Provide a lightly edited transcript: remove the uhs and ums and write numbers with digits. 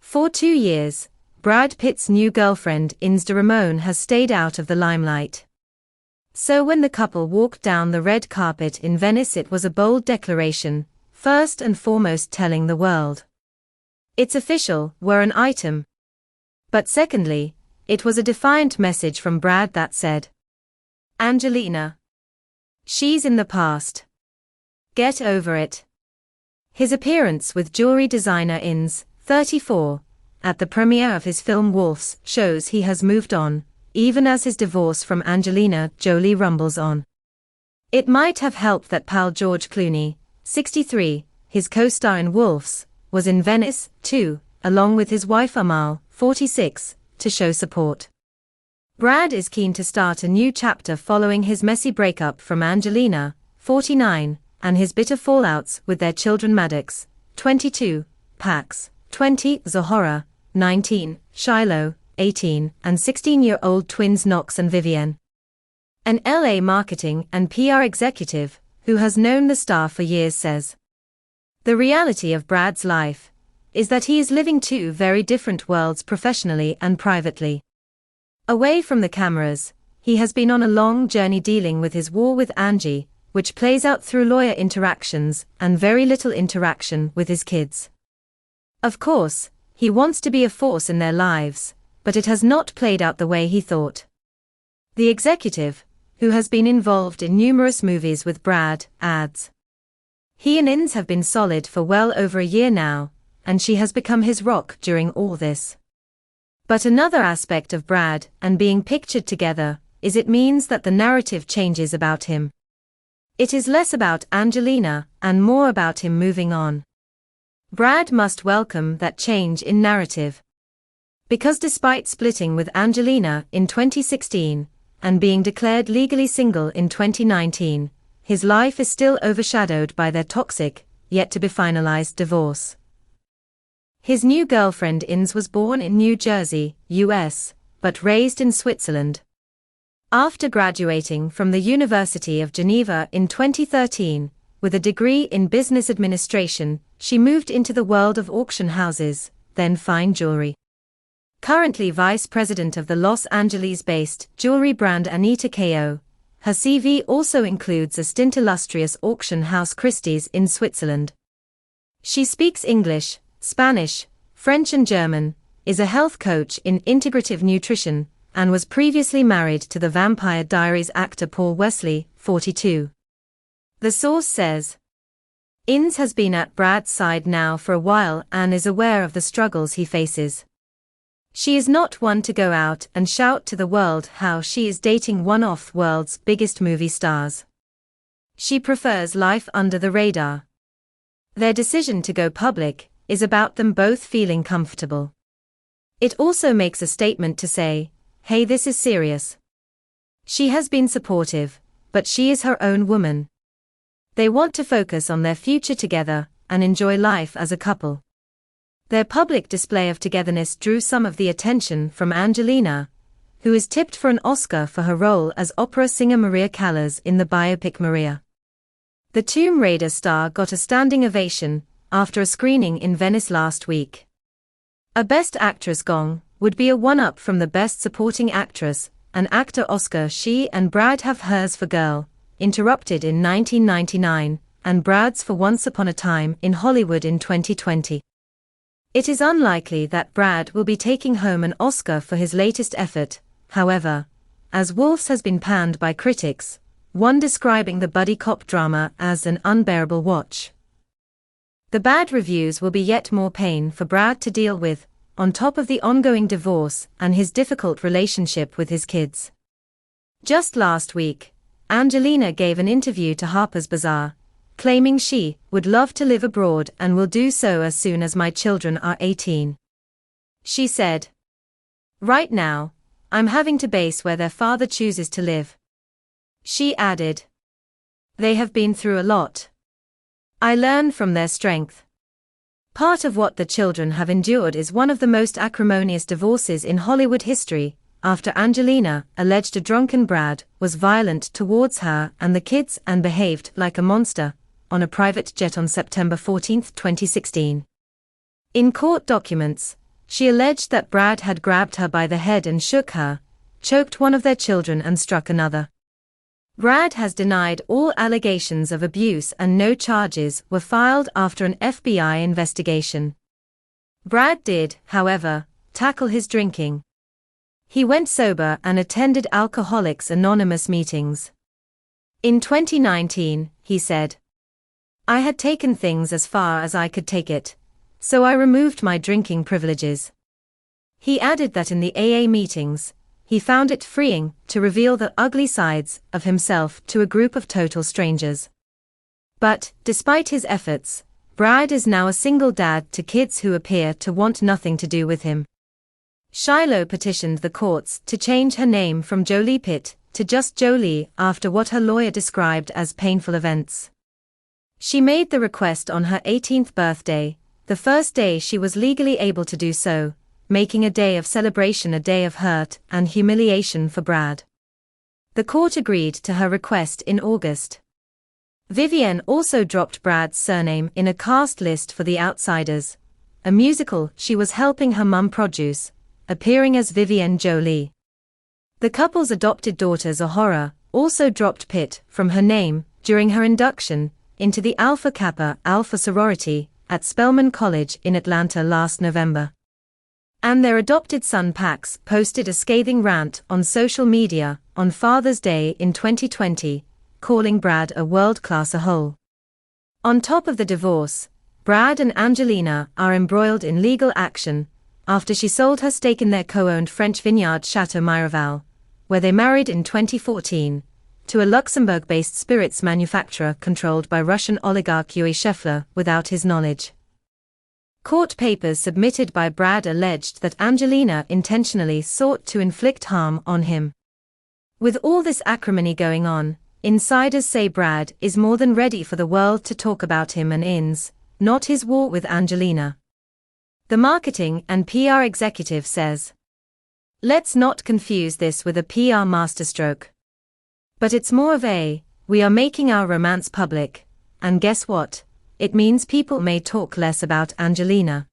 For 2 years, Brad Pitt's new girlfriend Ines de Ramon has stayed out of the limelight. So when the couple walked down the red carpet in Venice, it was a bold declaration, first and foremost telling the world it's official, we're an item. But secondly, it was a defiant message from Brad that said, Angelina, she's in the past. Get over it. His appearance with jewellery designer Ines, 34, at the premiere of his film Wolves shows he has moved on, even as his divorce from Angelina Jolie rumbles on. It might have helped that pal George Clooney, 63, his co-star in Wolves, was in Venice, too, along with his wife Amal, 46, to show support. Brad is keen to start a new chapter following his messy breakup from Angelina, 49, and his bitter fallouts with their children Maddox, 22, Pax, 20, Zahora, 19, Shiloh, 18, and 16-year-old twins Knox and Vivienne. An LA marketing and PR executive, who has known the star for years, says, the reality of Brad's life is that he is living two very different worlds professionally and privately. Away from the cameras, he has been on a long journey dealing with his war with Angie, which plays out through lawyer interactions and very little interaction with his kids. Of course, he wants to be a force in their lives, but it has not played out the way he thought. The executive, who has been involved in numerous movies with Brad, adds, he and Ines have been solid for well over a year now, and she has become his rock during all this. But another aspect of Brad and being pictured together is it means that the narrative changes about him. It is less about Angelina and more about him moving on. Brad must welcome that change in narrative. Because despite splitting with Angelina in 2016 and being declared legally single in 2019, his life is still overshadowed by their toxic, yet-to-be-finalized divorce. His new girlfriend Ines was born in New Jersey, US, but raised in Switzerland. After graduating from the University of Geneva in 2013, with a degree in business administration, she moved into the world of auction houses, then fine jewelry. Currently vice president of the Los Angeles-based jewelry brand Anita Ko, her CV also includes a stint illustrious auction house Christie's in Switzerland. She speaks English, Spanish, French and German, is a health coach in integrative nutrition, and was previously married to the Vampire Diaries actor Paul Wesley, 42. The source says, Ines has been at Brad's side now for a while and is aware of the struggles he faces. She is not one to go out and shout to the world how she is dating one of the world's biggest movie stars. She prefers life under the radar. Their decision to go public is about them both feeling comfortable. It also makes a statement to say, hey, this is serious. She has been supportive, but she is her own woman. They want to focus on their future together and enjoy life as a couple. Their public display of togetherness drew some of the attention from Angelina, who is tipped for an Oscar for her role as opera singer Maria Callas in the biopic Maria. The Tomb Raider star got a standing ovation after a screening in Venice last week. A Best Actress gong would be a one-up from the Best Supporting Actress, an actor Oscar. She and Brad have hers for Girl, Interrupted in 1999, and Brad's for Once Upon a Time in Hollywood in 2020. It is unlikely that Brad will be taking home an Oscar for his latest effort, however, as Wolves has been panned by critics, one describing the buddy cop drama as an unbearable watch. The bad reviews will be yet more pain for Brad to deal with, on top of the ongoing divorce and his difficult relationship with his kids. Just last week, Angelina gave an interview to Harper's Bazaar, claiming she would love to live abroad and will do so as soon as my children are 18. She said, right now, I'm having to base where their father chooses to live. She added, they have been through a lot. I learn from their strength. Part of what the children have endured is one of the most acrimonious divorces in Hollywood history, after Angelina alleged a drunken Brad was violent towards her and the kids and behaved like a monster, on a private jet on September 14, 2016. In court documents, She alleged that Brad had grabbed her by the head and shook her, choked one of their children and struck another. Brad has denied all allegations of abuse and no charges were filed after an FBI investigation. Brad did, however, tackle his drinking. He went sober and attended Alcoholics Anonymous meetings. In 2019, he said, "I had taken things as far as I could take it, so I removed my drinking privileges." He added that in the AA meetings, he found it freeing to reveal the ugly sides of himself to a group of total strangers. But, despite his efforts, Brad is now a single dad to kids who appear to want nothing to do with him. Shiloh petitioned the courts to change her name from Jolie Pitt to just Jolie after what her lawyer described as painful events. She made the request on her 18th birthday, the first day she was legally able to do so, making a day of celebration a day of hurt and humiliation for Brad. The court agreed to her request in August. Vivienne also dropped Brad's surname in a cast list for The Outsiders, a musical she was helping her mum produce, appearing as Vivienne Jolie. The couple's adopted daughter Zahora also dropped Pitt from her name during her induction into the Alpha Kappa Alpha sorority at Spelman College in Atlanta last November. And their adopted son Pax posted a scathing rant on social media on Father's Day in 2020, calling Brad a world-class a-hole. On top of the divorce, Brad and Angelina are embroiled in legal action after she sold her stake in their co-owned French vineyard Chateau Miraval, where they married in 2014, to a Luxembourg-based spirits manufacturer controlled by Russian oligarch Yuri Shefler without his knowledge. Court papers submitted by Brad alleged that Angelina intentionally sought to inflict harm on him. With all this acrimony going on, insiders say Brad is more than ready for the world to talk about him and Ines, not his war with Angelina. The marketing and PR executive says, "Let's not confuse this with a PR masterstroke. But it's more of we are making our romance public, and guess what? It means people may talk less about Angelina."